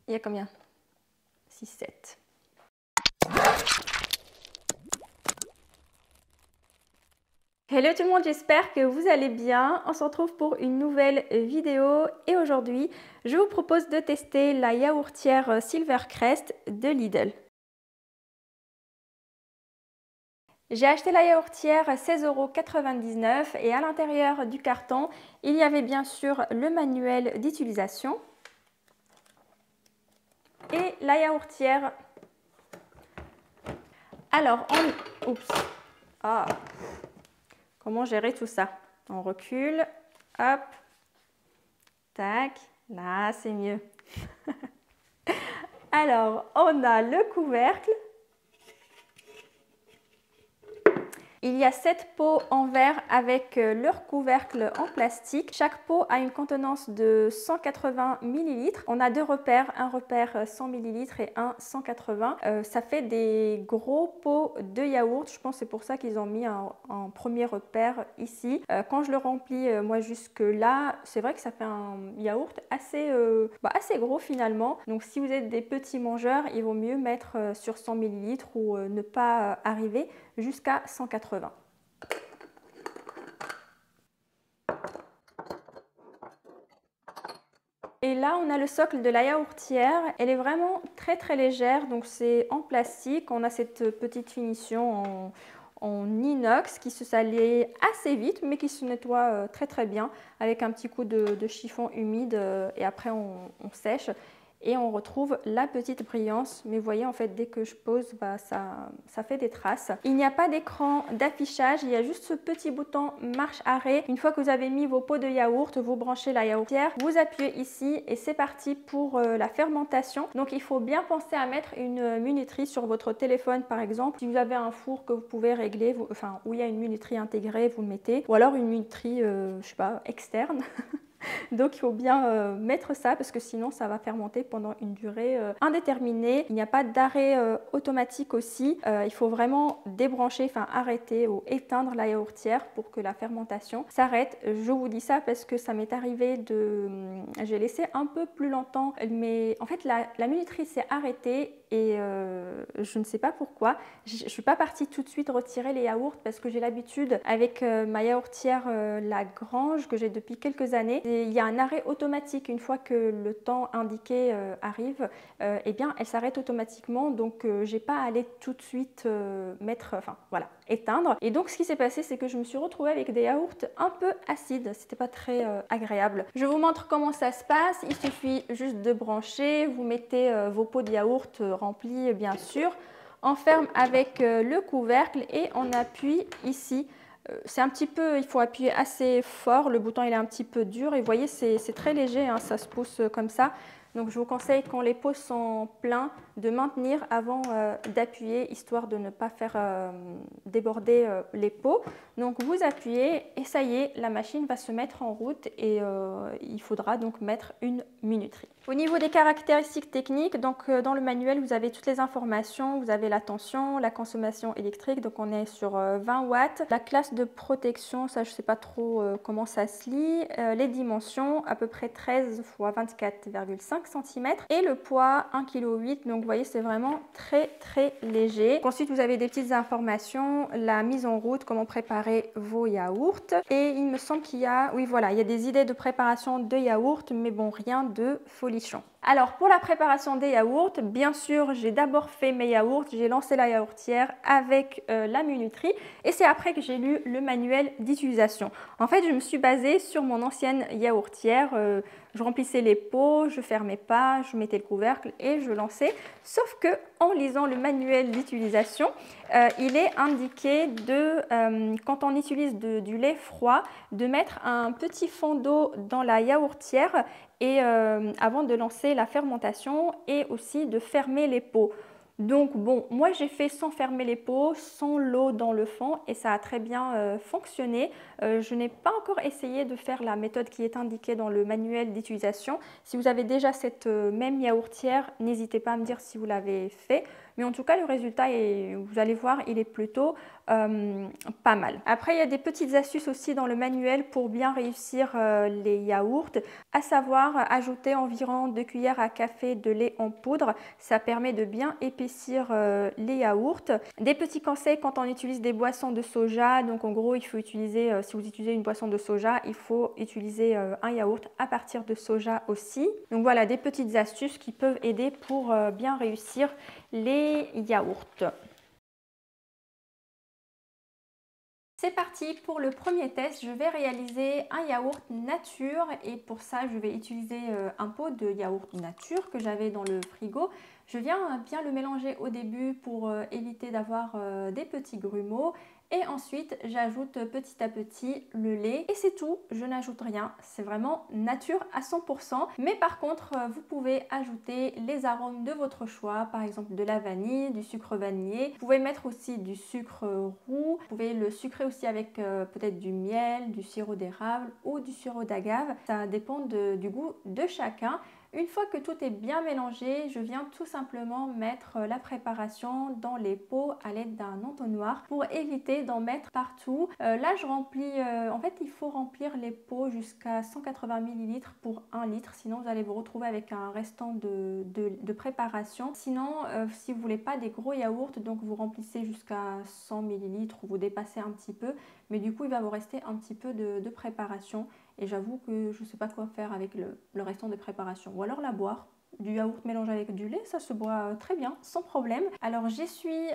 Il y a combien? 6, 7. Hello tout le monde, j'espère que vous allez bien. On se retrouve pour une nouvelle vidéo et aujourd'hui, je vous propose de tester la yaourtière Silvercrest de Lidl. J'ai acheté la yaourtière à 16,99 € et à l'intérieur du carton, il y avait bien sûr le manuel d'utilisation et la yaourtière. Alors, Oups. Ah. Comment gérer tout ça? On recule, hop, tac, là c'est mieux. Alors, on a le couvercle. Il y a 7 pots en verre avec leur couvercle en plastique. Chaque pot a une contenance de 180 ml. On a deux repères, un repère 100 ml et un 180. Ça fait des gros pots de yaourt. Je pense que c'est pour ça qu'ils ont mis un premier repère ici. Quand je le remplis, moi jusque là, c'est vrai que ça fait un yaourt assez gros finalement. Donc si vous êtes des petits mangeurs, il vaut mieux mettre sur 100 ml ou ne pas arriver jusqu'à 180. Et là, on a le socle de la yaourtière. Elle est vraiment très légère, donc c'est en plastique. On a cette petite finition en inox qui se salit assez vite, mais qui se nettoie très bien avec un petit coup de chiffon humide et après on sèche. Et on retrouve la petite brillance, mais vous voyez en fait dès que je pose, ça fait des traces. Il n'y a pas d'écran d'affichage, il y a juste ce petit bouton marche-arrêt. Une fois que vous avez mis vos pots de yaourt, vous branchez la yaourtière, vous appuyez ici et c'est parti pour la fermentation. Donc il faut bien penser à mettre une minuterie sur votre téléphone par exemple. Si vous avez un four que vous pouvez régler, où il y a une minuterie intégrée, vous le mettez. Ou alors une minuterie, je sais pas, externe. Donc il faut bien mettre ça parce que sinon ça va fermenter pendant une durée indéterminée. Il n'y a pas d'arrêt automatique aussi. Il faut vraiment débrancher, arrêter ou éteindre la yaourtière pour que la fermentation s'arrête. Je vous dis ça parce que ça m'est arrivé j'ai laissé un peu plus longtemps, mais en fait la minuterie s'est arrêtée et je ne sais pas pourquoi. Je ne suis pas partie tout de suite retirer les yaourts parce que j'ai l'habitude avec ma yaourtière La Grange que j'ai depuis quelques années. Et il y a un arrêt automatique une fois que le temps indiqué arrive, eh bien elle s'arrête automatiquement, donc j'ai pas à aller tout de suite éteindre. Et donc ce qui s'est passé, c'est que je me suis retrouvée avec des yaourts un peu acides, c'était pas très agréable. Je vous montre comment ça se passe. Il suffit juste de brancher, vous mettez vos pots de yaourt remplis bien sûr, on ferme avec le couvercle et on appuie ici. C'est un petit peu, il faut appuyer assez fort, le bouton il est un petit peu dur et vous voyez c'est très léger, hein, ça se pousse comme ça. Donc je vous conseille quand les pots sont pleins de maintenir avant d'appuyer, histoire de ne pas faire déborder les pots. Donc vous appuyez et ça y est, la machine va se mettre en route et il faudra donc mettre une minuterie. Au niveau des caractéristiques techniques, donc dans le manuel vous avez toutes les informations, vous avez la tension, la consommation électrique, donc on est sur 20 watts. La classe de protection, ça je sais pas trop comment ça se lit. Les dimensions, à peu près 13 x 24,5 cm et le poids 1,8 kg, donc vous voyez c'est vraiment très léger. Ensuite vous avez des petites informations, la mise en route, comment préparer vos yaourts et il me semble qu'il y a, oui voilà, il y a des idées de préparation de yaourts mais bon rien de folichon. Alors pour la préparation des yaourts, bien sûr j'ai d'abord fait mes yaourts, j'ai lancé la yaourtière avec la minuterie et c'est après que j'ai lu le manuel d'utilisation. En fait je me suis basée sur mon ancienne yaourtière, je remplissais les pots, je fermais pas, je mettais le couvercle et je lançais. Sauf que en lisant le manuel d'utilisation, il est indiqué quand on utilise du lait froid, de mettre un petit fond d'eau dans la yaourtière et avant de lancer la fermentation et aussi de fermer les pots. Donc bon, moi j'ai fait sans fermer les pots, sans l'eau dans le fond et ça a très bien fonctionné. Je n'ai pas encore essayé de faire la méthode qui est indiquée dans le manuel d'utilisation. Si vous avez déjà cette même yaourtière, n'hésitez pas à me dire si vous l'avez fait. Mais en tout cas, le résultat, vous allez voir, il est plutôt pas mal. Après, il y a des petites astuces aussi dans le manuel pour bien réussir les yaourts, à savoir ajouter environ 2 cuillères à café de lait en poudre. Ça permet de bien épaissir les yaourts. Des petits conseils quand on utilise des boissons de soja. Donc en gros, il faut utiliser, si vous utilisez une boisson de soja, il faut utiliser un yaourt à partir de soja aussi. Donc voilà, des petites astuces qui peuvent aider pour bien réussir les yaourts. C'est parti pour le premier test. Je vais réaliser un yaourt nature et pour ça je vais utiliser un pot de yaourt nature que j'avais dans le frigo. Je viens bien le mélanger au début pour éviter d'avoir des petits grumeaux. Et ensuite, j'ajoute petit à petit le lait et c'est tout, je n'ajoute rien. C'est vraiment nature à 100%. Mais par contre, vous pouvez ajouter les arômes de votre choix, par exemple de la vanille, du sucre vanillé. Vous pouvez mettre aussi du sucre roux. Vous pouvez le sucrer aussi avec peut-être du miel, du sirop d'érable ou du sirop d'agave. Ça dépend du goût de chacun. Une fois que tout est bien mélangé, je viens tout simplement mettre la préparation dans les pots à l'aide d'un entonnoir pour éviter d'en mettre partout. Là, je remplis, en fait, il faut remplir les pots jusqu'à 180 ml pour 1 litre, sinon vous allez vous retrouver avec un restant de préparation. Sinon, si vous voulez pas des gros yaourts, donc vous remplissez jusqu'à 100 ml ou vous dépassez un petit peu, mais du coup, il va vous rester un petit peu de préparation. Et j'avoue que je ne sais pas quoi faire avec le restant de préparation. Ou alors la boire. Du yaourt mélangé avec du lait, ça se boit très bien, sans problème. Alors j'essuie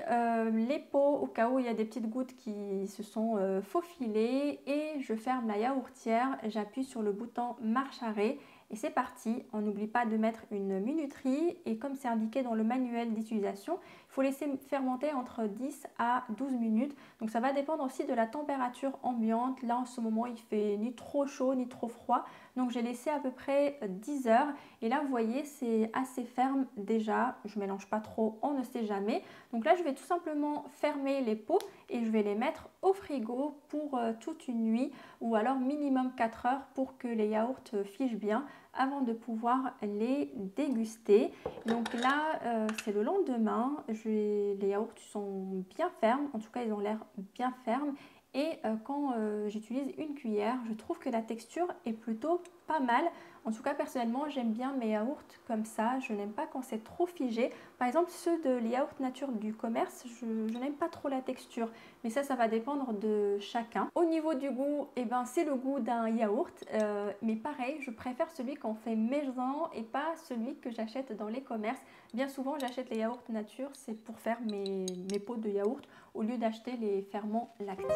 les pots au cas où il y a des petites gouttes qui se sont faufilées. Et je ferme la yaourtière, j'appuie sur le bouton marche arrêt. Et c'est parti, on n'oublie pas de mettre une minuterie et comme c'est indiqué dans le manuel d'utilisation, il faut laisser fermenter entre 10 à 12 minutes. Donc ça va dépendre aussi de la température ambiante. Là en ce moment il fait ni trop chaud ni trop froid. Donc j'ai laissé à peu près 10 heures et là vous voyez c'est assez ferme déjà. Je ne mélange pas trop, on ne sait jamais. Donc là je vais tout simplement fermer les pots et je vais les mettre au frigo pour toute une nuit ou alors minimum 4 heures pour que les yaourts figent bien avant de pouvoir les déguster. Donc là, c'est le lendemain. Les yaourts sont bien fermes. En tout cas, ils ont l'air bien fermes. Et quand j'utilise une cuillère, je trouve que la texture est plutôt pas mal. En tout cas, personnellement, j'aime bien mes yaourts comme ça. Je n'aime pas quand c'est trop figé. Par exemple, ceux de yaourts nature du commerce, je n'aime pas trop la texture. Mais ça va dépendre de chacun. Au niveau du goût, eh ben, c'est le goût d'un yaourt. Mais pareil, je préfère celui qu'on fait maison et pas celui que j'achète dans les commerces. Bien souvent, j'achète les yaourts nature, c'est pour faire mes pots de yaourt au lieu d'acheter les ferments lactiques.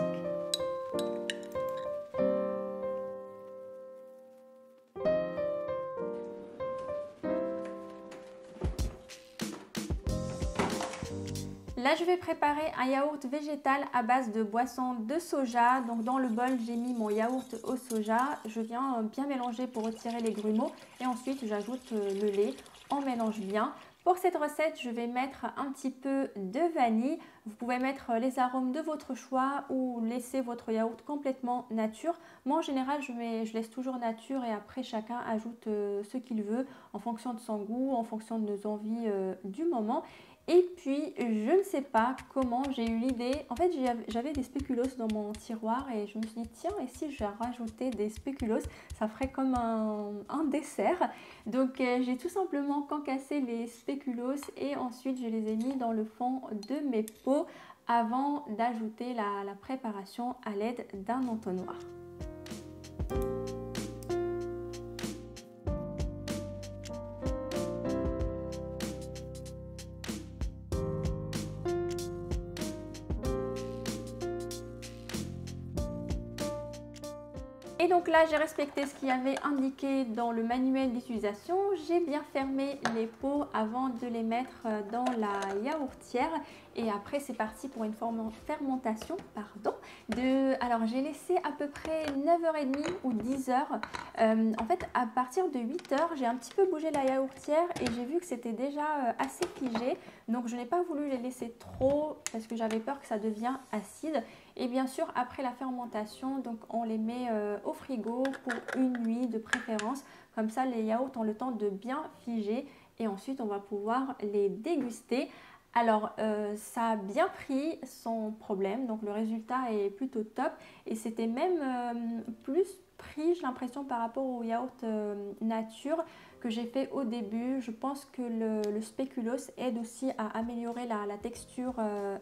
Là, je vais préparer un yaourt végétal à base de boisson de soja. Donc dans le bol, j'ai mis mon yaourt au soja. Je viens bien mélanger pour retirer les grumeaux et ensuite j'ajoute le lait. On mélange bien. Pour cette recette, je vais mettre un petit peu de vanille. Vous pouvez mettre les arômes de votre choix ou laisser votre yaourt complètement nature. Moi, en général, je laisse toujours nature et après, chacun ajoute ce qu'il veut en fonction de son goût, en fonction de nos envies du moment. Et puis, je ne sais pas comment j'ai eu l'idée. En fait, j'avais des spéculoos dans mon tiroir et je me suis dit, tiens, et si je rajoutais des spéculoos, ça ferait comme un dessert. Donc, j'ai tout simplement concassé les spéculoos et ensuite, je les ai mis dans le fond de mes pots avant d'ajouter la préparation à l'aide d'un entonnoir. Et donc là, j'ai respecté ce qu'il y avait indiqué dans le manuel d'utilisation. J'ai bien fermé les pots avant de les mettre dans la yaourtière. Et après, c'est parti pour une fermentation. Alors, j'ai laissé à peu près 9h30 ou 10h. En fait, à partir de 8h, j'ai un petit peu bougé la yaourtière et j'ai vu que c'était déjà assez figé. Donc, je n'ai pas voulu les laisser trop parce que j'avais peur que ça devienne acide. Et bien sûr, après la fermentation, donc on les met au frigo pour une nuit de préférence. Comme ça, les yaourts ont le temps de bien figer et ensuite, on va pouvoir les déguster. Alors, ça a bien pris sans problème, donc le résultat est plutôt top et c'était même plus pris, j'ai l'impression, par rapport au yaourt nature que j'ai fait au début. Je pense que le spéculoos aide aussi à améliorer la texture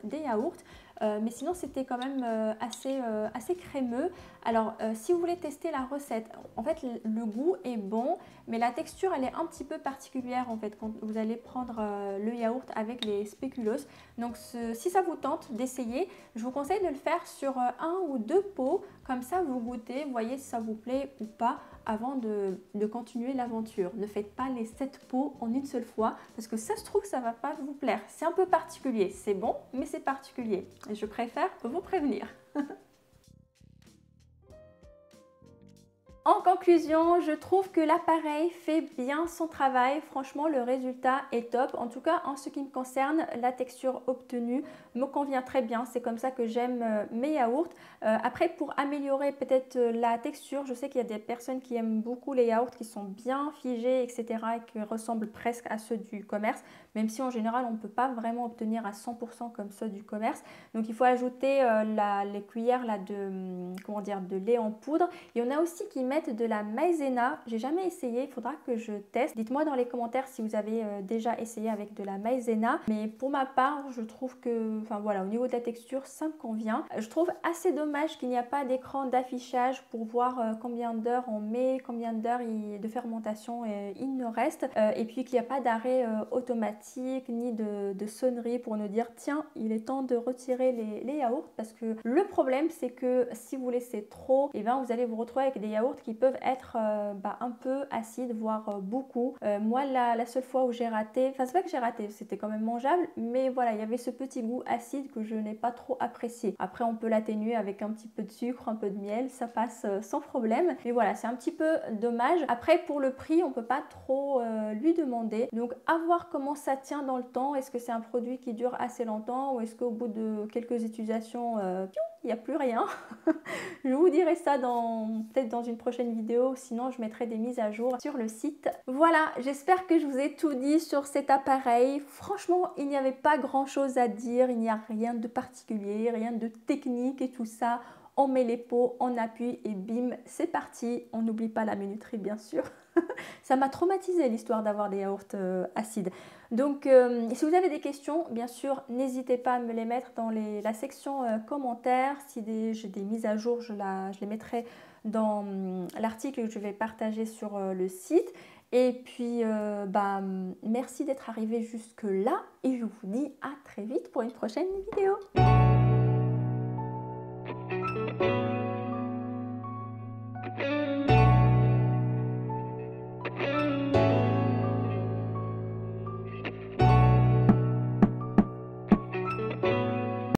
des yaourts. Mais sinon c'était quand même assez crémeux. Alors si vous voulez tester la recette, en fait le goût est bon, mais la texture elle est un petit peu particulière en fait quand vous allez prendre le yaourt avec les spéculoos. Donc si ça vous tente d'essayer, je vous conseille de le faire sur un ou deux pots, comme ça vous goûtez, vous voyez si ça vous plaît ou pas avant de continuer l'aventure. Ne faites pas les 7 pots en une seule fois parce que ça se trouve ça va pas vous plaire. C'est un peu particulier, c'est bon mais c'est particulier et je préfère vous prévenir. En conclusion, je trouve que l'appareil fait bien son travail. Franchement, le résultat est top. En tout cas, en ce qui me concerne, la texture obtenue me convient très bien. C'est comme ça que j'aime mes yaourts. Après, pour améliorer peut-être la texture, je sais qu'il y a des personnes qui aiment beaucoup les yaourts qui sont bien figés, etc. et qui ressemblent presque à ceux du commerce, même si en général, on ne peut pas vraiment obtenir à 100% comme ceux du commerce. Donc, il faut ajouter les cuillères là, de lait en poudre. Il y en a aussi qui mettent de la maïzena. J'ai jamais essayé, il faudra que je teste. Dites-moi dans les commentaires si vous avez déjà essayé avec de la maïzena. Mais pour ma part, je trouve que, enfin voilà, au niveau de la texture, ça me convient. Je trouve assez dommage qu'il n'y a pas d'écran d'affichage pour voir combien d'heures on met, combien d'heures de fermentation il nous reste. Et puis qu'il n'y a pas d'arrêt automatique ni de sonnerie pour nous dire tiens, il est temps de retirer les yaourts. Parce que le problème, c'est que si vous laissez trop, et bien vous allez vous retrouver avec des yaourts qui peuvent être un peu acides, voire beaucoup. Moi, la seule fois où j'ai raté, enfin c'est pas que j'ai raté, c'était quand même mangeable, mais voilà, il y avait ce petit goût acide que je n'ai pas trop apprécié. Après, on peut l'atténuer avec un petit peu de sucre, un peu de miel, ça passe sans problème. Mais voilà, c'est un petit peu dommage. Après, pour le prix, on peut pas trop lui demander. Donc, à voir comment ça tient dans le temps. Est-ce que c'est un produit qui dure assez longtemps ou est-ce qu'au bout de quelques utilisations, il n'y a plus rien. Je vous dirai ça peut-être dans une prochaine vidéo, sinon je mettrai des mises à jour sur le site. Voilà, j'espère que je vous ai tout dit sur cet appareil. Franchement, il n'y avait pas grand chose à dire, il n'y a rien de particulier, rien de technique et tout ça. On met les pots, on appuie et bim, c'est parti. On n'oublie pas la minuterie bien sûr. Ça m'a traumatisé l'histoire d'avoir des yaourts acides. Donc si vous avez des questions, bien sûr, n'hésitez pas à me les mettre dans la section commentaires. Si j'ai des mises à jour, je les mettrai dans l'article que je vais partager sur le site. Et puis, merci d'être arrivé jusque là et je vous dis à très vite pour une prochaine vidéo.